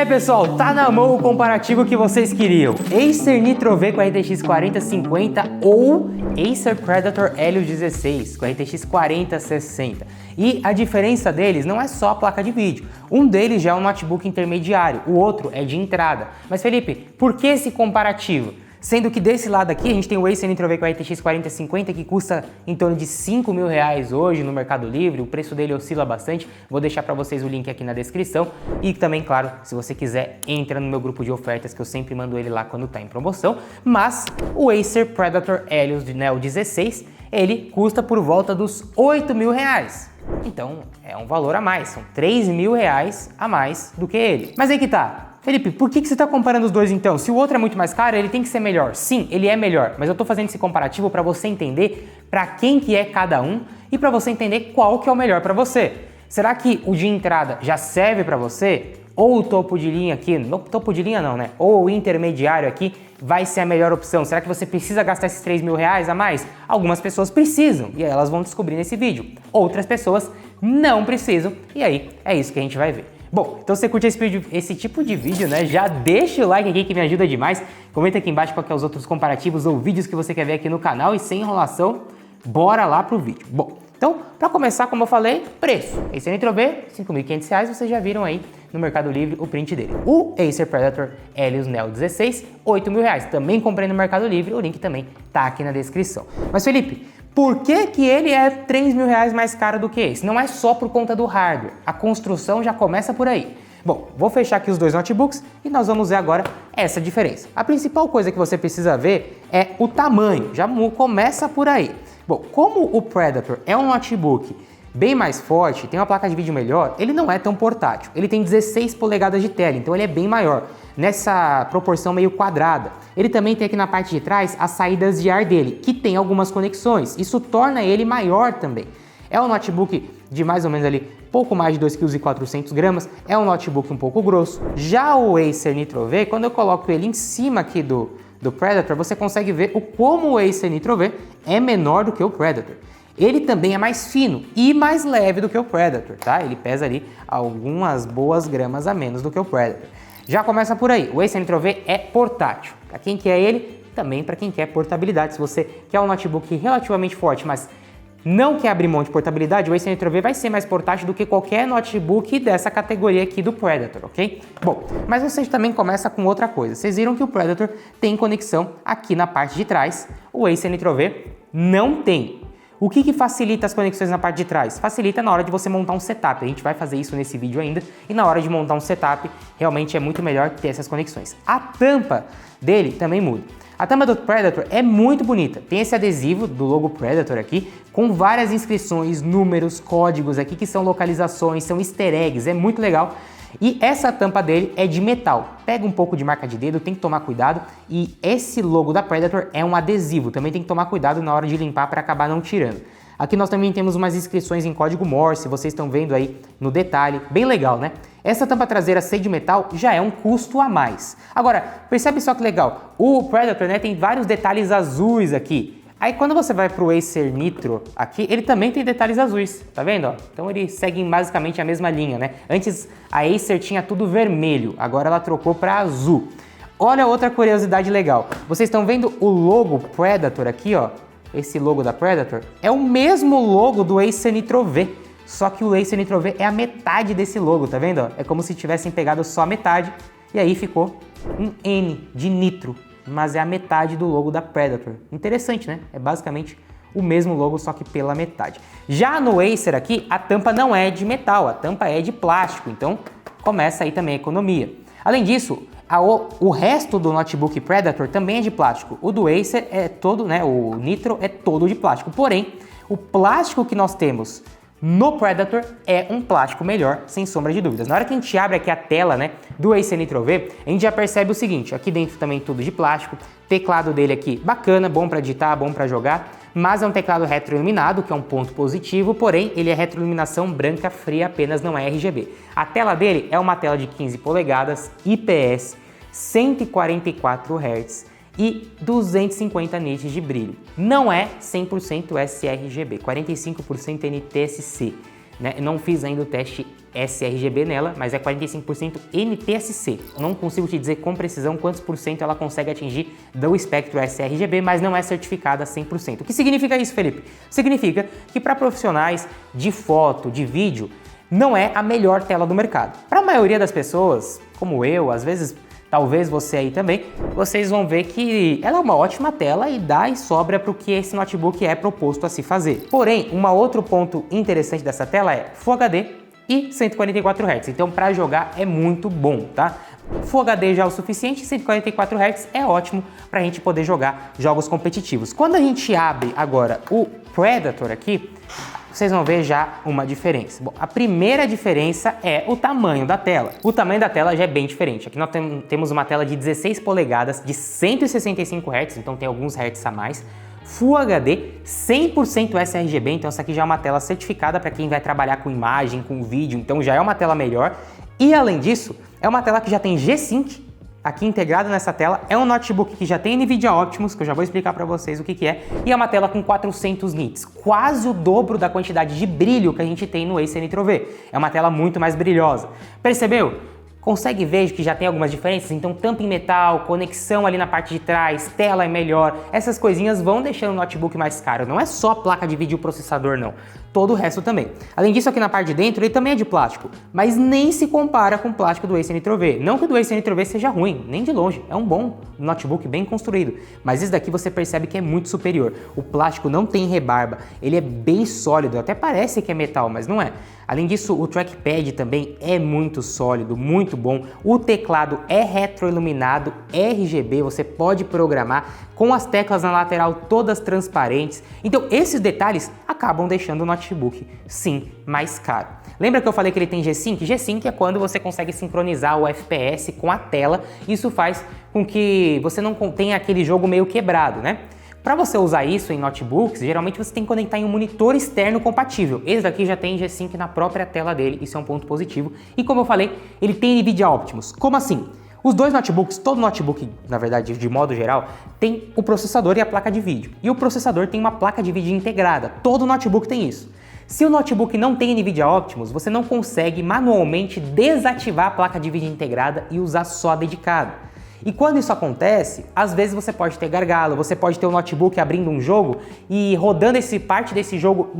Pessoal, tá na mão o comparativo que vocês queriam. Acer Nitro V com a RTX 4050 ou Acer Predator Helios 16 com a RTX 4060. E a diferença deles não é só a placa de vídeo. Um deles já é um notebook intermediário, o outro é de entrada. Mas Felipe, por que esse comparativo? Sendo que desse lado aqui a gente tem o Acer Nitro V com a RTX 4050 que custa em torno de R$5.000 hoje no Mercado Livre, o preço dele oscila bastante, vou deixar para vocês o link aqui na descrição e também, claro, se você quiser, entra no meu grupo de ofertas que eu sempre mando ele lá quando tá em promoção, mas o Acer Predator Helios Neo 16, ele custa por volta dos R$8.000. Então é um valor a mais, são R$3.000 a mais do que ele. Mas aí que tá. Felipe, por que você está comparando os dois então? Se o outro é muito mais caro, ele tem que ser melhor. Sim, ele é melhor, mas eu estou fazendo esse comparativo para você entender para quem que é cada um e para você entender qual que é o melhor para você. Será que o de entrada já serve para você? Ou o topo de linha aqui, no topo de linha não, né? Ou o intermediário aqui vai ser a melhor opção? Será que você precisa gastar esses R$3.000 a mais? Algumas pessoas precisam e aí elas vão descobrir nesse vídeo. Outras pessoas não precisam e aí é isso que a gente vai ver. Bom, então se você curte esse tipo de vídeo, né, já deixa o like aqui que me ajuda demais. Comenta aqui embaixo qual que é os outros comparativos ou vídeos que você quer ver aqui no canal e sem enrolação, bora lá pro vídeo. Bom, então, para começar, como eu falei, preço. Acer Nitro V, R$5.500, vocês já viram aí no Mercado Livre o print dele. O Acer Predator Helios Neo 16, R$8.000. Também comprei no Mercado Livre, o link também tá aqui na descrição. Mas Felipe, por que ele é R$3.000 mais caro do que esse? Não é só por conta do hardware, a construção já começa por aí. Bom, vou fechar aqui os dois notebooks e nós vamos ver agora essa diferença. A principal coisa que você precisa ver é o tamanho, já começa por aí. Bom, como o Predator é um notebook bem mais forte, tem uma placa de vídeo melhor, ele não é tão portátil. Ele tem 16 polegadas de tela, então ele é bem maior, nessa proporção meio quadrada. Ele também tem aqui na parte de trás as saídas de ar dele, que tem algumas conexões. Isso torna ele maior também. É um notebook de mais ou menos ali pouco mais de 2,4 kg, é um notebook um pouco grosso. Já o Acer Nitro V, quando eu coloco ele em cima aqui do Predator, você consegue ver como o Acer Nitro V é menor do que o Predator. Ele também é mais fino e mais leve do que o Predator, tá? Ele pesa ali algumas boas gramas a menos do que o Predator. Já começa por aí, o Acer Nitro V é portátil. Para quem quer ele, também para quem quer portabilidade. Se você quer um notebook relativamente forte, mas não quer abrir mão de portabilidade, o Acer Nitro V vai ser mais portátil do que qualquer notebook dessa categoria aqui do Predator, ok? Bom, mas você também começa com outra coisa. Vocês viram que o Predator tem conexão aqui na parte de trás, o Acer Nitro V não tem. O que facilita as conexões na parte de trás? Facilita na hora de você montar um setup. A gente vai fazer isso nesse vídeo ainda. E na hora de montar um setup, realmente é muito melhor ter essas conexões. A tampa dele também muda. A tampa do Predator é muito bonita. Tem esse adesivo do logo Predator aqui, com várias inscrições, números, códigos aqui que são localizações, são easter eggs. É muito legal. E essa tampa dele é de metal, pega um pouco de marca de dedo, tem que tomar cuidado. E esse logo da Predator é um adesivo, também tem que tomar cuidado na hora de limpar para acabar não tirando. Aqui nós também temos umas inscrições em código Morse, vocês estão vendo aí no detalhe, bem legal, né? Essa tampa traseira ser de metal já é um custo a mais. Agora, percebe só que legal, o Predator, né, tem vários detalhes azuis aqui. Aí quando você vai para o Acer Nitro aqui, ele também tem detalhes azuis, tá vendo? Ó? Então ele segue basicamente a mesma linha, né? Antes a Acer tinha tudo vermelho, agora ela trocou para azul. Olha outra curiosidade legal, vocês estão vendo o logo Predator aqui, ó? Esse logo da Predator é o mesmo logo do Acer Nitro V, só que o Acer Nitro V é a metade desse logo, tá vendo? Ó? É como se tivessem pegado só a metade e aí ficou um N de Nitro. Mas é a metade do logo da Predator. Interessante, né? É basicamente o mesmo logo, só que pela metade. Já no Acer aqui, a tampa não é de metal, a tampa é de plástico, então começa aí também a economia. Além disso, o resto do notebook Predator também é de plástico. O do Acer é todo, né? O Nitro é todo de plástico. Porém, o plástico que nós temos no Predator é um plástico melhor, sem sombra de dúvidas. Na hora que a gente abre aqui a tela, né, do Acer Nitro V, a gente já percebe o seguinte, aqui dentro também tudo de plástico, teclado dele aqui bacana, bom para digitar, bom para jogar, mas é um teclado retroiluminado, que é um ponto positivo, porém ele é retroiluminação branca fria apenas, não é RGB. A tela dele é uma tela de 15 polegadas, IPS, 144 Hz e 250 nits de brilho. Não é 100% sRGB, 45% NTSC. Né? Não fiz ainda o teste sRGB nela, mas é 45% NTSC. Eu não consigo te dizer com precisão quantos por cento ela consegue atingir do espectro sRGB, mas não é certificada 100%. O que significa isso, Felipe? Significa que para profissionais de foto, de vídeo, não é a melhor tela do mercado. Para a maioria das pessoas, como eu, às vezes, talvez você aí também, vocês vão ver que ela é uma ótima tela e dá e sobra para o que esse notebook é proposto a se fazer. Porém, um outro ponto interessante dessa tela é Full HD e 144 Hz. Então, para jogar é muito bom, tá? Full HD já é o suficiente, 144 Hz é ótimo para a gente poder jogar jogos competitivos. Quando a gente abre agora o Predator aqui, vocês vão ver já uma diferença. Bom, a primeira diferença é o tamanho da tela. O tamanho da tela já é bem diferente. Aqui nós temos uma tela de 16 polegadas de 165 Hz, então tem alguns Hz a mais. Full HD, 100% sRGB, então essa aqui já é uma tela certificada para quem vai trabalhar com imagem, com vídeo, então já é uma tela melhor. E além disso, é uma tela que já tem G-Sync aqui integrado nessa tela, é um notebook que já tem NVIDIA Optimus, que eu já vou explicar para vocês o que é, e é uma tela com 400 nits, quase o dobro da quantidade de brilho que a gente tem no Acer Nitro V. É uma tela muito mais brilhosa. Percebeu? Consegue ver que já tem algumas diferenças? Então tampa em metal, conexão ali na parte de trás, tela é melhor, essas coisinhas vão deixando o notebook mais caro. Não é só a placa de vídeo e o processador não, todo o resto também. Além disso, aqui na parte de dentro ele também é de plástico, mas nem se compara com o plástico do Acer Nitro V. Não que o do Acer Nitro V seja ruim, nem de longe, é um bom notebook bem construído, mas esse daqui você percebe que é muito superior. O plástico não tem rebarba, ele é bem sólido, até parece que é metal, mas não é. Além disso, o trackpad também é muito sólido, muito bom. O teclado é retroiluminado RGB, você pode programar com as teclas na lateral todas transparentes. Então, esses detalhes acabam deixando o notebook, sim, mais caro. Lembra que eu falei que ele tem G-Sync? G-Sync é quando você consegue sincronizar o FPS com a tela. Isso faz com que você não tenha aquele jogo meio quebrado, né? Para você usar isso em notebooks, geralmente você tem que conectar em um monitor externo compatível. Esse daqui já tem G-Sync na própria tela dele, isso é um ponto positivo. E como eu falei, ele tem NVIDIA Optimus. Como assim? Os dois notebooks, todo notebook, na verdade, de modo geral, tem o processador e a placa de vídeo. E o processador tem uma placa de vídeo integrada. Todo notebook tem isso. Se o notebook não tem NVIDIA Optimus, você não consegue manualmente desativar a placa de vídeo integrada e usar só a dedicada. E quando isso acontece, às vezes você pode ter gargalo, você pode ter um notebook abrindo um jogo e rodando parte desse jogo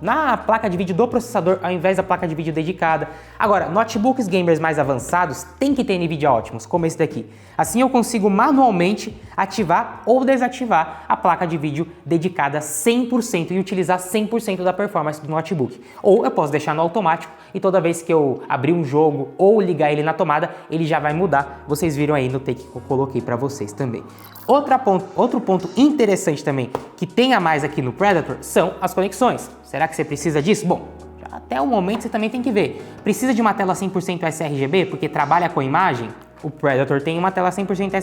na placa de vídeo do processador ao invés da placa de vídeo dedicada. Agora, notebooks gamers mais avançados têm que ter NVIDIA Optimus, como esse daqui. Assim eu consigo manualmente ativar ou desativar a placa de vídeo dedicada 100% e utilizar 100% da performance do notebook. Ou eu posso deixar no automático e toda vez que eu abrir um jogo ou ligar ele na tomada, ele já vai mudar. Vocês viram aí no take que eu coloquei para vocês também. Outro ponto interessante também que tem a mais aqui no Predator são as conexões. Será que você precisa disso? Bom, até o momento você também tem que ver. Precisa de uma tela 100% sRGB porque trabalha com imagem? O Predator tem uma tela 100%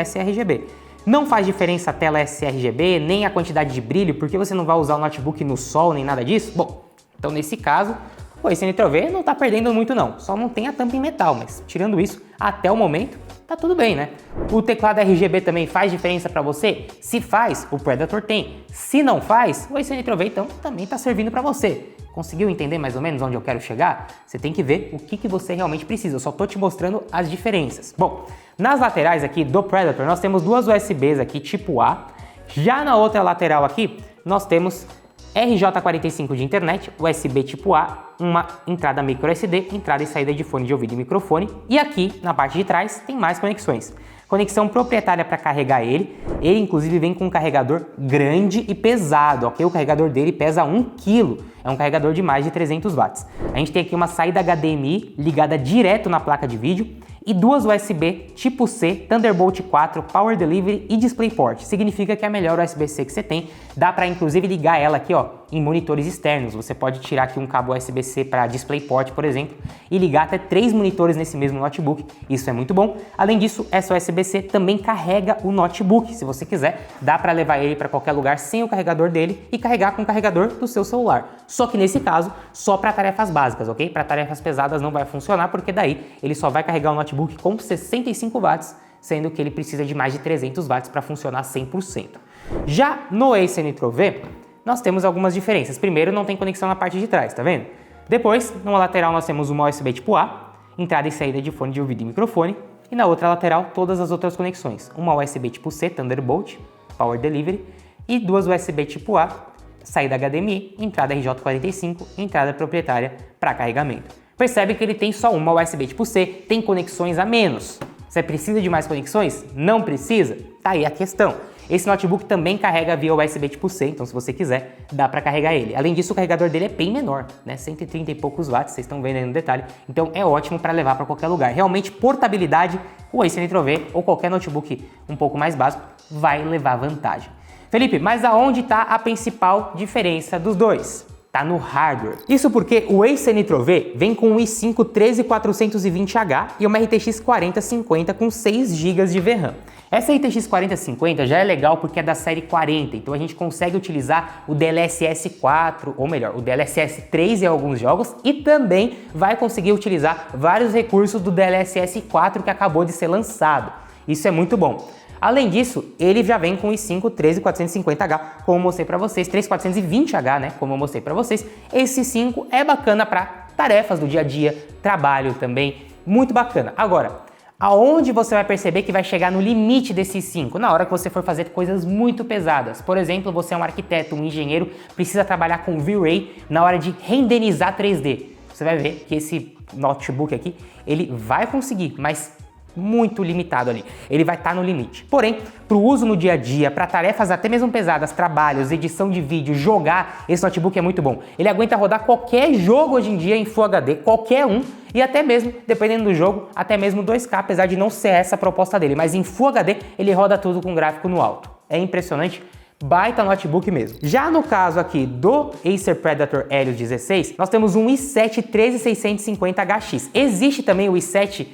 sRGB. Não faz diferença a tela sRGB, nem a quantidade de brilho, porque você não vai usar o notebook no sol, nem nada disso? Bom, então nesse caso, o Acer Nitro V não está perdendo muito não, só não tem a tampa em metal, mas tirando isso, até o momento, tá tudo bem, né? O teclado RGB também faz diferença para você? Se faz, o Predator tem. Se não faz, o Acer Nitro V então também tá servindo para você. Conseguiu entender mais ou menos onde eu quero chegar? Você tem que ver o que você realmente precisa, eu só tô te mostrando as diferenças. Bom, nas laterais aqui do Predator nós temos duas USBs aqui tipo A. Já na outra lateral aqui nós temos RJ45 de internet, USB tipo A, uma entrada micro SD, entrada e saída de fone de ouvido e microfone. E aqui, na parte de trás, tem mais conexões. Conexão proprietária para carregar ele. Ele, inclusive, vem com um carregador grande e pesado, ok? O carregador dele pesa 1 kg. É um carregador de mais de 300 watts. A gente tem aqui uma saída HDMI ligada direto na placa de vídeo e duas USB tipo C, Thunderbolt 4, Power Delivery e DisplayPort. Significa que é a melhor USB-C que você tem. Dá para inclusive ligar ela aqui, ó, em monitores externos. Você pode tirar aqui um cabo USB-C para DisplayPort, por exemplo, e ligar até 3 monitores nesse mesmo notebook. Isso é muito bom. Além disso, essa USB-C também carrega o notebook. Se você quiser, dá para levar ele para qualquer lugar sem o carregador dele e carregar com o carregador do seu celular. Só que nesse caso, só para tarefas básicas, ok? Para tarefas pesadas não vai funcionar, porque daí ele só vai carregar o notebook com 65 watts, sendo que ele precisa de mais de 300 watts para funcionar 100%. Já no Acer Nitro V, nós temos algumas diferenças. Primeiro, não tem conexão na parte de trás, tá vendo? Depois, numa lateral nós temos uma USB tipo A, entrada e saída de fone de ouvido e microfone, e na outra lateral todas as outras conexões, uma USB tipo C, Thunderbolt, Power Delivery, e duas USB tipo A, saída HDMI, entrada RJ45 e entrada proprietária para carregamento. Percebe que ele tem só uma USB tipo C, tem conexões a menos. Você precisa de mais conexões? Não precisa? Tá aí a questão. Esse notebook também carrega via USB tipo C, então se você quiser, dá para carregar ele. Além disso, o carregador dele é bem menor, né? 130 e poucos watts, vocês estão vendo aí no detalhe. Então é ótimo para levar para qualquer lugar. Realmente, portabilidade, o Acer Nitro V ou qualquer notebook um pouco mais básico vai levar vantagem. Felipe, mas aonde está a principal diferença dos dois? Tá no hardware. Isso porque o Acer Nitro V vem com um i5 13420H e uma RTX 4050 com 6 GB de VRAM. Essa RTX 4050 já é legal porque é da série 40, então a gente consegue utilizar o DLSS 4, ou melhor, o DLSS 3 em alguns jogos e também vai conseguir utilizar vários recursos do DLSS 4 que acabou de ser lançado. Isso é muito bom. Além disso, ele já vem com o i5 13450H, como eu mostrei para vocês, 3420H, né, como eu mostrei para vocês. Esse 5 é bacana para tarefas do dia a dia, trabalho também, muito bacana. Agora, aonde você vai perceber que vai chegar no limite desse 5? Na hora que você for fazer coisas muito pesadas. Por exemplo, você é um arquiteto, um engenheiro, precisa trabalhar com V-Ray na hora de renderizar 3D. Você vai ver que esse notebook aqui, ele vai conseguir, mas muito limitado ali, ele vai estar no limite. Porém, para o uso no dia a dia, para tarefas até mesmo pesadas, trabalhos, edição de vídeo, jogar, esse notebook é muito bom. Ele aguenta rodar qualquer jogo hoje em dia em Full HD, qualquer um, e até mesmo, dependendo do jogo, até mesmo 2K, apesar de não ser essa a proposta dele, mas em Full HD ele roda tudo com gráfico no alto. É impressionante. Baita notebook mesmo. Já no caso aqui do Acer Predator Helios 16, nós temos um i7 13650HX. Existe também o i7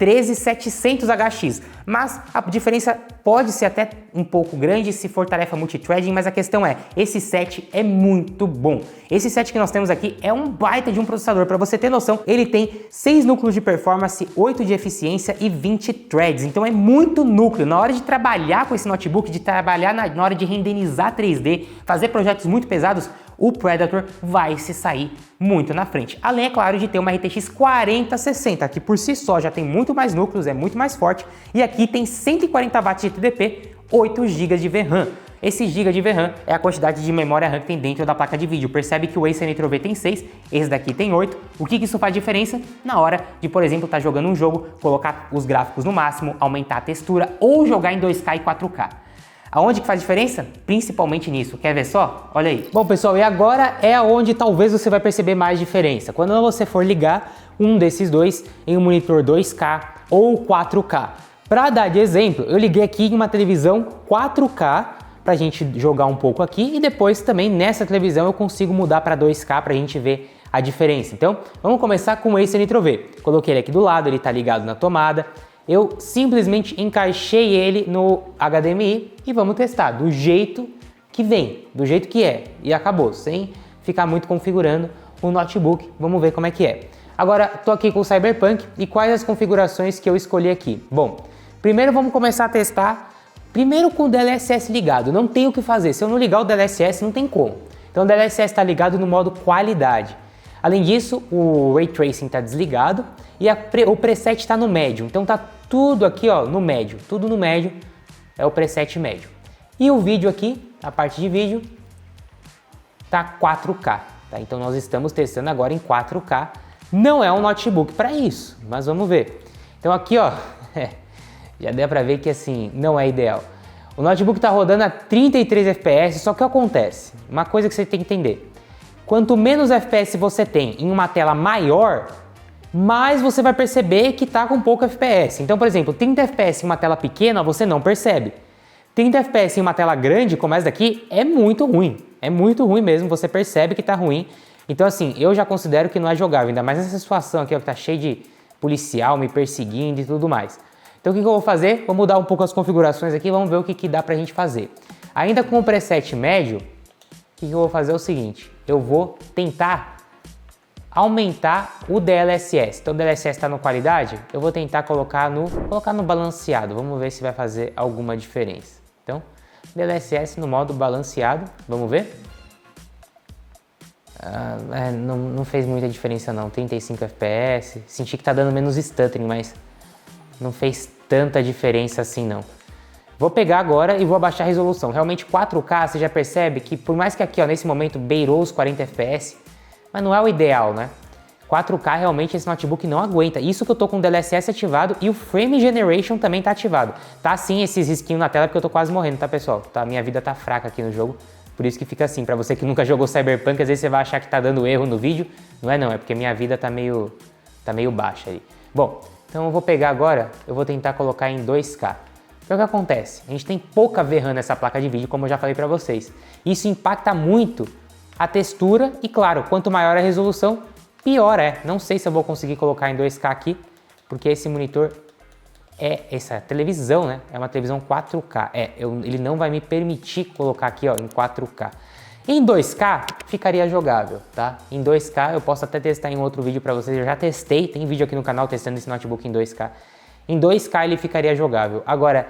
13700HX, mas a diferença pode ser até um pouco grande se for tarefa multithreading, mas a questão é, esse set é muito bom. Esse set que nós temos aqui é um baita de um processador, para você ter noção, ele tem 6 núcleos de performance, 8 de eficiência e 20 threads, então é muito núcleo. Na hora de trabalhar com esse notebook, de trabalhar na hora de renderizar 3D, fazer projetos muito pesados, o Predator vai se sair muito na frente. Além, é claro, de ter uma RTX 4060, que por si só já tem muito mais núcleos, é muito mais forte, e aqui tem 140 watts de TDP, 8 GB de VRAM. Esse GB de VRAM é a quantidade de memória RAM que tem dentro da placa de vídeo. Percebe que o Acer Nitro V tem 6, esse daqui tem 8. O que isso faz diferença? Na hora de, por exemplo, estar jogando um jogo, colocar os gráficos no máximo, aumentar a textura ou jogar em 2K e 4K. Aonde que faz diferença? Principalmente nisso. Quer ver só? Olha aí. Bom, pessoal, e agora é onde talvez você vai perceber mais diferença. Quando você for ligar um desses dois em um monitor 2K ou 4K. Para dar de exemplo, eu liguei aqui em uma televisão 4K para a gente jogar um pouco aqui e depois também nessa televisão eu consigo mudar para 2K para a gente ver a diferença. Então, vamos começar com o Acer Nitro V. Coloquei ele aqui do lado, ele está ligado na tomada. Eu simplesmente encaixei ele no HDMI e vamos testar do jeito que vem, do jeito que é, e acabou, sem ficar muito configurando o notebook. Vamos ver como é que é. Agora, tô aqui com o Cyberpunk e quais as configurações que eu escolhi aqui? Bom, primeiro vamos começar a testar, primeiro com o DLSS ligado, não tem o que fazer, se eu não ligar o DLSS não tem como. Então o DLSS está ligado no modo qualidade. Além disso, o Ray Tracing está desligado e o preset está no médio. Então tá tudo aqui ó, no médio, tudo no médio é o preset médio. E o vídeo aqui, a parte de vídeo, tá 4K. Tá? Então nós estamos testando agora em 4K. Não é um notebook para isso, mas vamos ver. Então aqui ó, já deu para ver que assim, não é ideal. O notebook está rodando a 33 FPS, só que acontece, uma coisa que você tem que entender. Quanto menos FPS você tem em uma tela maior, mais você vai perceber que está com pouco FPS. Então, por exemplo, 30 FPS em uma tela pequena você não percebe. 30 FPS em uma tela grande, como essa daqui, é muito ruim mesmo, você percebe que está ruim. Então assim, eu já considero que não é jogável, ainda mais nessa situação aqui ó, que está cheio de policial me perseguindo e tudo mais. Então o que eu vou fazer? Vou mudar um pouco as configurações aqui, vamos ver o que dá pra gente fazer. Ainda com o preset médio, o que eu vou fazer é o seguinte, eu vou tentar aumentar o DLSS. Então o DLSS está no qualidade, eu vou tentar colocar no balanceado, vamos ver se vai fazer alguma diferença. Então, DLSS no modo balanceado, vamos ver? Não fez muita diferença não, 35 FPS, senti que tá dando menos stuttering, mas não fez tanta diferença assim não. Vou pegar agora e vou abaixar a resolução. Realmente 4K, você já percebe que por mais que aqui, ó, nesse momento beirou os 40 FPS, mas não é o ideal, né? 4K realmente esse notebook não aguenta. Isso que eu tô com o DLSS ativado e o Frame Generation também tá ativado. Tá sim esses risquinhos na tela porque eu tô quase morrendo, tá pessoal? Tá, minha vida tá fraca aqui no jogo, por isso que fica assim. Pra você que nunca jogou Cyberpunk, às vezes você vai achar que tá dando erro no vídeo. Não, é porque minha vida tá meio baixa aí. Bom, então eu vou pegar agora, eu vou tentar colocar em 2K. O que acontece? A gente tem pouca VRAM nessa placa de vídeo, como eu já falei pra vocês. Isso impacta muito a textura e, claro, quanto maior a resolução, pior é. Não sei se eu vou conseguir colocar em 2K aqui, porque esse monitor essa televisão, né? É uma televisão 4K. Ele não vai me permitir colocar aqui, ó, em 4K. Em 2K ficaria jogável, tá? Em 2K eu posso até testar em outro vídeo pra vocês. Eu já testei, tem vídeo aqui no canal testando esse notebook em 2K. Em 2K ele ficaria jogável. Agora,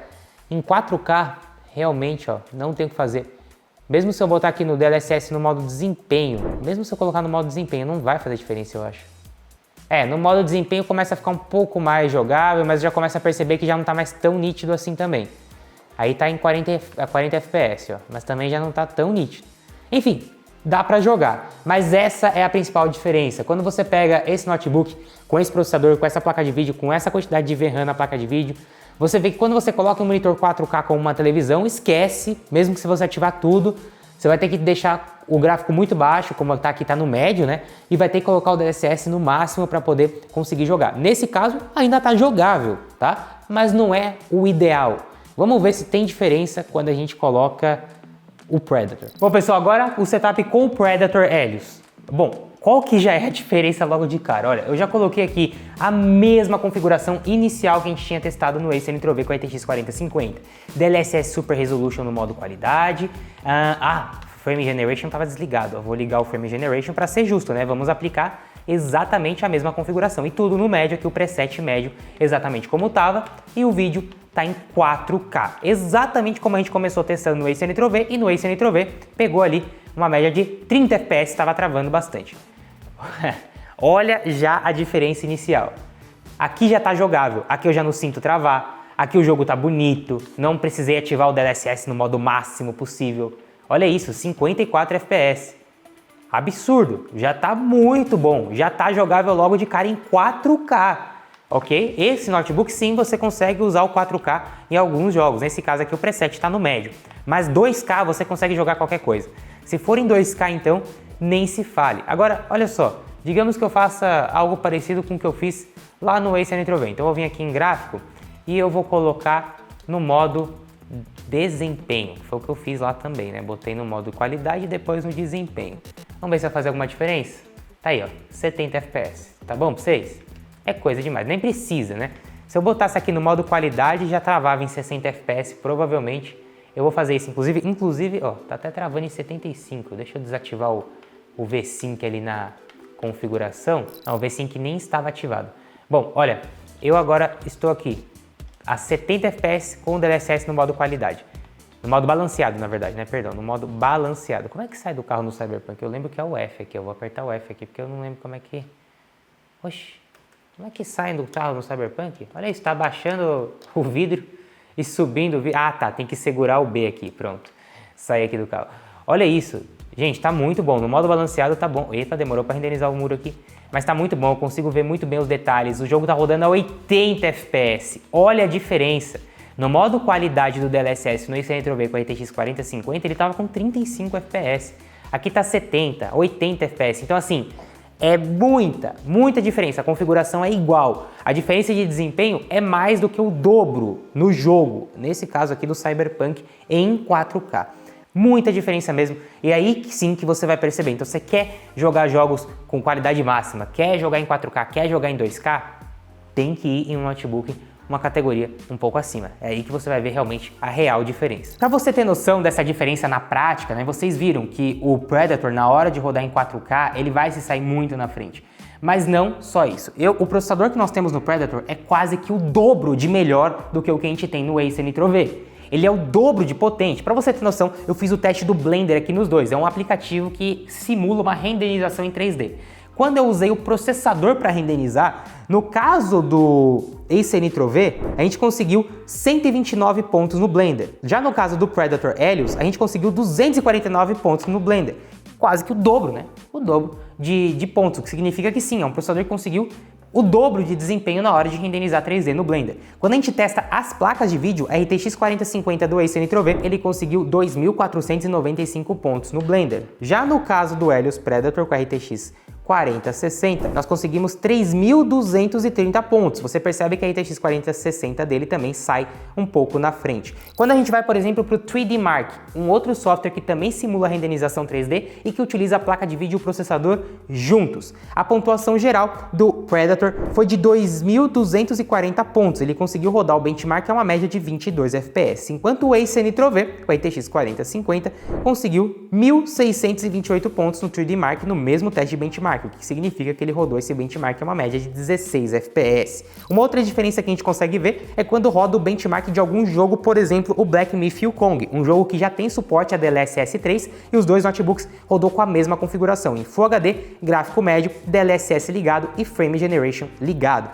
em 4K, realmente, ó, não tem o que fazer. Mesmo se eu botar aqui no DLSS no modo desempenho, mesmo se eu colocar no modo desempenho, não vai fazer diferença, eu acho. No modo desempenho começa a ficar um pouco mais jogável, mas já começa a perceber que já não tá mais tão nítido assim também. Aí tá em 40 FPS, ó, mas também já não tá tão nítido. Enfim, dá pra jogar, mas essa é a principal diferença. Quando você pega esse notebook com esse processador, com essa placa de vídeo, com essa quantidade de VRAM na placa de vídeo, você vê que quando você coloca um monitor 4K com uma televisão, esquece, mesmo que se você ativar tudo, você vai ter que deixar o gráfico muito baixo, como tá aqui, tá no médio, né? E vai ter que colocar o DLSS no máximo para poder conseguir jogar. Nesse caso, ainda tá jogável, tá? Mas não é o ideal. Vamos ver se tem diferença quando a gente coloca o Predator. Bom, pessoal, agora o setup com o Predator Helios. Bom, qual que já é a diferença logo de cara? Olha, eu já coloquei aqui a mesma configuração inicial que a gente tinha testado no Acer Nitro-V com a RTX 4050. DLSS Super Resolution no modo qualidade. Frame Generation estava desligado. Eu vou ligar o Frame Generation para ser justo, né? Vamos aplicar exatamente a mesma configuração. E tudo no médio, aqui o preset médio exatamente como estava. E o vídeo tá em 4K, exatamente como a gente começou testando no Acer Nitro-V, e no Acer Nitro-V pegou ali uma média de 30 FPS, estava travando bastante. Olha já a diferença inicial. Aqui já tá jogável, aqui eu já não sinto travar, aqui o jogo tá bonito, não precisei ativar o DLSS no modo máximo possível. Olha isso, 54 FPS. Absurdo, já tá muito bom, já tá jogável logo de cara em 4K. Ok? Esse notebook sim você consegue usar o 4K em alguns jogos, nesse caso aqui o preset está no médio, mas 2K você consegue jogar qualquer coisa. Se for em 2K então, nem se fale. Agora, olha só, digamos que eu faça algo parecido com o que eu fiz lá no Acer Nitro-V. Então eu vou vir aqui em gráfico e eu vou colocar no modo desempenho, foi o que eu fiz lá também, né? Botei no modo qualidade e depois no desempenho. Vamos ver se vai fazer alguma diferença? Tá aí, ó, 70 FPS, tá bom pra vocês? É coisa demais, nem precisa, né? Se eu botasse aqui no modo qualidade, já travava em 60 FPS, provavelmente. Eu vou fazer isso, inclusive, ó, tá até travando em 75. Deixa eu desativar o V-Sync ali na configuração. Não, o V-Sync nem estava ativado. Bom, olha, eu agora estou aqui a 70 FPS com o DLSS no modo qualidade. No modo balanceado, na verdade, né? Perdão, no modo balanceado. Como é que sai do carro no Cyberpunk? Eu lembro que é o F aqui, eu vou apertar o F aqui, porque eu não lembro como é que... Oxi. Como é que sai do carro no Cyberpunk? Olha isso, tá abaixando o vidro e subindo o vidro. Ah, tá, tem que segurar o B aqui, pronto. Sair aqui do carro. Olha isso. Gente, tá muito bom. No modo balanceado tá bom. Eita, demorou para renderizar o muro aqui. Mas tá muito bom, eu consigo ver muito bem os detalhes. O jogo tá rodando a 80 FPS. Olha a diferença. No modo qualidade do DLSS, no Acer Nitro-V com a RTX 4050, ele tava com 35 FPS. Aqui tá 70, 80 FPS. Então assim... é muita diferença, a configuração é igual. A diferença de desempenho é mais do que o dobro no jogo, nesse caso aqui do Cyberpunk em 4K. Muita diferença mesmo, e aí sim que você vai perceber. Então você quer jogar jogos com qualidade máxima, quer jogar em 4K, quer jogar em 2K, tem que ir em um notebook uma categoria um pouco acima. É aí que você vai ver realmente a real diferença. Para você ter noção dessa diferença na prática, né, vocês viram que o Predator, na hora de rodar em 4K, ele vai se sair muito na frente. Mas não só isso. O processador que nós temos no Predator é quase que o dobro de melhor do que o que a gente tem no Acer Nitro-V. ele é o dobro de potente. Para você ter noção, eu fiz o teste do Blender aqui nos dois. É um aplicativo que simula uma renderização em 3D. Quando eu usei o processador para renderizar, no caso do Acer Nitro V, a gente conseguiu 129 pontos no Blender. Já no caso do Predator Helios, a gente conseguiu 249 pontos no Blender. Quase que o dobro, né? O dobro de pontos, o que significa que sim, é um processador que conseguiu o dobro de desempenho na hora de renderizar 3D no Blender. Quando a gente testa as placas de vídeo, a RTX 4050 do Acer Nitro V, ele conseguiu 2.495 pontos no Blender. Já no caso do Helios Predator com a RTX 4060, nós conseguimos 3.230 pontos. Você percebe que a RTX 4060 dele também sai um pouco na frente. Quando a gente vai, por exemplo, para o 3D Mark, um outro software que também simula a renderização 3D e que utiliza a placa de vídeo e o processador juntos, a pontuação geral do Predator foi de 2.240 pontos. Ele conseguiu rodar o benchmark a uma média de 22 FPS, enquanto o Acer Nitro V, com a RTX 4050, conseguiu 1.628 pontos no 3D Mark no mesmo teste de benchmark, o que significa que ele rodou esse benchmark a uma média de 16 FPS. Uma outra diferença que a gente consegue ver é quando roda o benchmark de algum jogo, por exemplo, o Black Myth Wukong, um jogo que já tem suporte a DLSS 3 e os dois notebooks rodou com a mesma configuração, em Full HD, gráfico médio, DLSS ligado e Frame Generation ligado.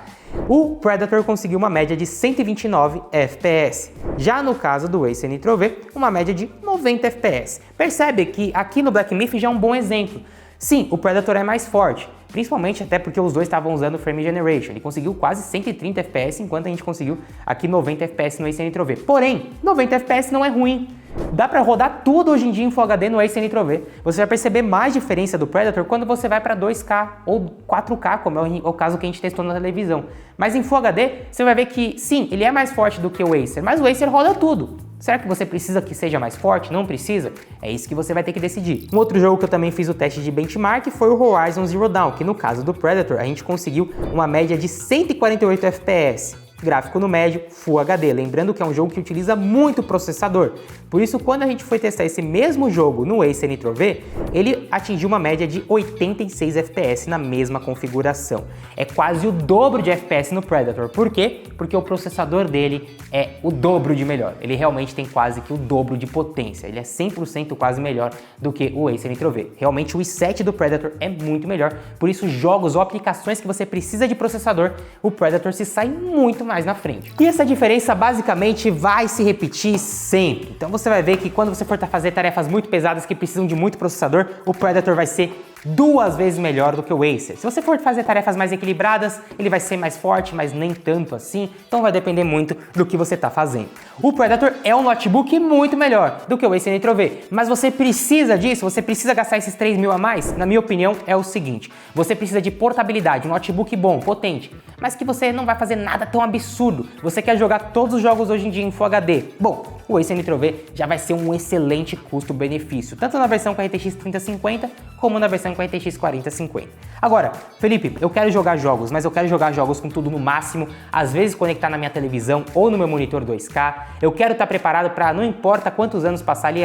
O Predator conseguiu uma média de 129 FPS. Já no caso do Acer Nitro V, uma média de 90 FPS. Percebe que aqui no Black Myth já é um bom exemplo. Sim, o Predator é mais forte, principalmente até porque os dois estavam usando o Frame Generation. Ele conseguiu quase 130 FPS, enquanto a gente conseguiu aqui 90 FPS no Acer Nitro V. Porém, 90 FPS não é ruim. Dá pra rodar tudo hoje em dia em Full HD no Acer Nitro V. Você vai perceber mais diferença do Predator quando você vai para 2K ou 4K, como é o caso que a gente testou na televisão. Mas em Full HD, você vai ver que, sim, ele é mais forte do que o Acer, mas o Acer roda tudo. Será que você precisa que seja mais forte? Não precisa? É isso que você vai ter que decidir. Um outro jogo que eu também fiz o teste de benchmark foi o Horizon Zero Dawn, que no caso do Predator, a gente conseguiu uma média de 148 FPS. Gráfico no médio, Full HD, lembrando que é um jogo que utiliza muito processador. Por isso, quando a gente foi testar esse mesmo jogo no Acer Nitro V, ele atingiu uma média de 86 FPS na mesma configuração. É quase o dobro de FPS no Predator. Por quê? Porque o processador dele é o dobro de melhor. Ele realmente tem quase que o dobro de potência. Ele é 100% quase melhor do que o Acer Nitro V. Realmente o i7 do Predator é muito melhor. Por isso, jogos ou aplicações que você precisa de processador, o Predator se sai muito mais na frente. E essa diferença basicamente vai se repetir sempre. Então você vai ver que quando você for fazer tarefas muito pesadas que precisam de muito processador, o Predator vai ser 2 vezes melhor do que o Acer. Se você for fazer tarefas mais equilibradas, ele vai ser mais forte, mas nem tanto assim, então vai depender muito do que você está fazendo. O Predator é um notebook muito melhor do que o Acer Nitro V, mas você precisa disso? Você precisa gastar esses 3 mil a mais? Na minha opinião, é o seguinte: você precisa de portabilidade, um notebook bom, potente, mas que você não vai fazer nada tão absurdo. Você quer jogar todos os jogos hoje em dia em Full HD? Bom, o Acer Nitro V já vai ser um excelente custo-benefício, tanto na versão com a RTX 3050 como na versão com a RTX 4050. Agora, Felipe, eu quero jogar jogos, mas eu quero jogar jogos com tudo no máximo, às vezes conectar na minha televisão ou no meu monitor 2K. Eu quero estar preparado para, não importa quantos anos passar ali,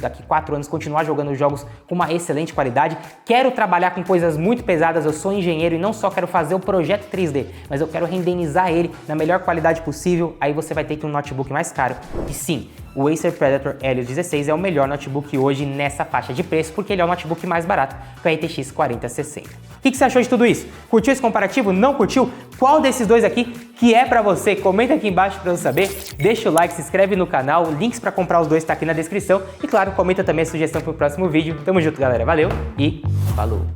daqui 4 anos, continuar jogando jogos com uma excelente qualidade. Quero trabalhar com coisas muito pesadas, eu sou engenheiro e não só quero fazer o projeto 3D, mas eu quero renderizar ele na melhor qualidade possível. Aí você vai ter que um notebook mais caro. E sim, o Acer Predator Helios 16 é o melhor notebook hoje nessa faixa de preço, porque ele é o notebook mais barato com a RTX 4060. O que você achou de tudo isso? Curtiu esse comparativo? Não curtiu? Qual desses dois aqui que é pra você? Comenta aqui embaixo pra eu saber. Deixa o like, se inscreve no canal, links pra comprar os dois tá aqui na descrição. E claro, comenta também a sugestão pro próximo vídeo. Tamo junto, galera. Valeu e falou!